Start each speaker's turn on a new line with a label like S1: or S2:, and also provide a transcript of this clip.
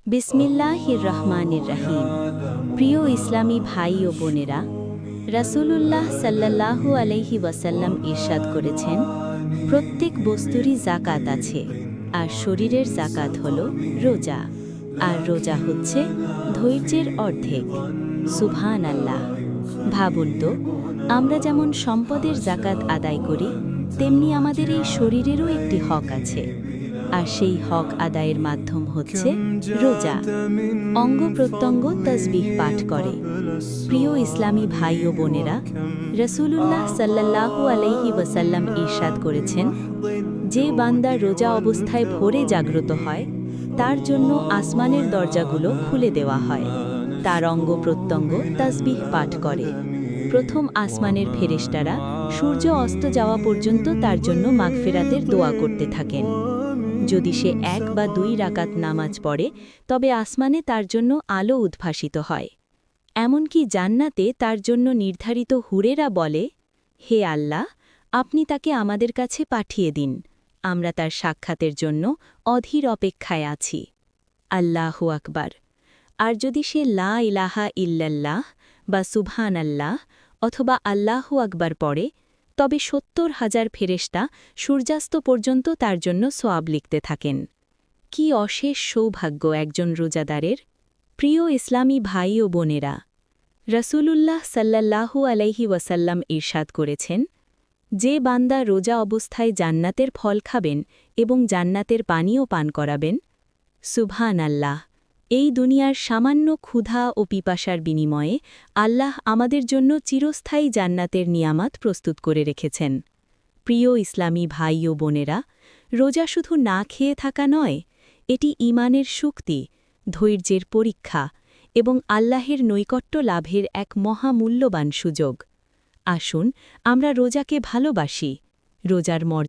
S1: বিসমিল্লাহির রহমানির রহিম। প্রিয় ইসলামী ভাই ও বোনেরা, রাসূলুল্লাহ সাল্লাল্লাহু আলাইহি ওয়াসাল্লাম ইরশাদ করেছেন, প্রত্যেক বস্তুরই যাকাত আছে, আর শরীরের যাকাত হল রোজা। আর রোজা হচ্ছে ধৈর্যের অর্ধেক। সুবহানাল্লাহ। ভাবুন তো, আমরা যেমন সম্পদের যাকাত আদায় করি, তেমনি আমাদের এই শরীরেরও একটি হক আছে, আর সেই হক আদায়ের মাধ্যম হচ্ছে রোজা। অঙ্গ প্রত্যঙ্গ তাসবিহ পাঠ করে। প্রিয় ইসলামী ভাই ও বোনেরা, রাসূলুল্লাহ সাল্লাল্লাহু আলাইহি ওয়াসাল্লাম ইরশাদ করেছেন, যে বান্দা রোজা অবস্থায় ভোরে জাগ্রত হয়, তার জন্য আসমানের দরজাগুলো খুলে দেওয়া হয়। তার অঙ্গ প্রত্যঙ্গ তাসবিহ পাঠ করে। প্রথম আসমানের ফেরেশতারা সূর্য অস্ত যাওয়া পর্যন্ত তার জন্য মাগফিরাতের দোয়া করতে থাকেন। যদি সে 1 বা 2 রাকাত নামাজ পড়ে, তবে আসমানে তার জন্য আলো উদ্ভাসিত হয়। এমনকি জান্নাতে তার জন্য নির্ধারিত হুরেরা বলে, হে আল্লাহ, আপনি তাকে আমাদের কাছে পাঠিয়ে দিন, আমরা তার সাক্ষাতের জন্য অধীর অপেক্ষায় আছি। আল্লাহু আকবার। আর যদি সে লা ইলাহা ইল্লাল্লাহ বা সুবহানাল্লাহ অথবা আল্লাহু আকবার পড়ে, তবে 70,000 ফেরেশতা সূর্যাস্ত পর্যন্ত তার জন্য সওয়াব লিখতে থাকেন। কি অশেষ সৌভাগ্য একজন রোজাদারের! প্রিয় ইসলামী ভাই ও বোনেরা, রাসূলুল্লাহ সাল্লাল্লাহু আলাইহি ওয়াসাল্লাম ইরশাদ করেছেন, যে বান্দা রোজা অবস্থায় জান্নাতের ফল খাবেন এবং জান্নাতের পানীয় পান করাবেন, সুবহানাল্লাহ। এই দুনিয়ার সামান্য ক্ষুধা ও পিপাসার বিনিময়ে আল্লাহ আমাদের জন্য চিরস্থায়ী জান্নাতের নিয়ামত প্রস্তুত করে রেখেছেন। প্রিয় ইসলামী ভাই ও বোনেরা, রোজা শুধু না খেয়ে থাকা নয়, এটি ঈমানের শক্তি, ধৈর্যের পরীক্ষা এবং আল্লাহের নৈকট্য লাভের এক মহামূল্যবান সুযোগ। আসুন আমরা রোজাকে ভালোবাসি, রোজার মর্যাদা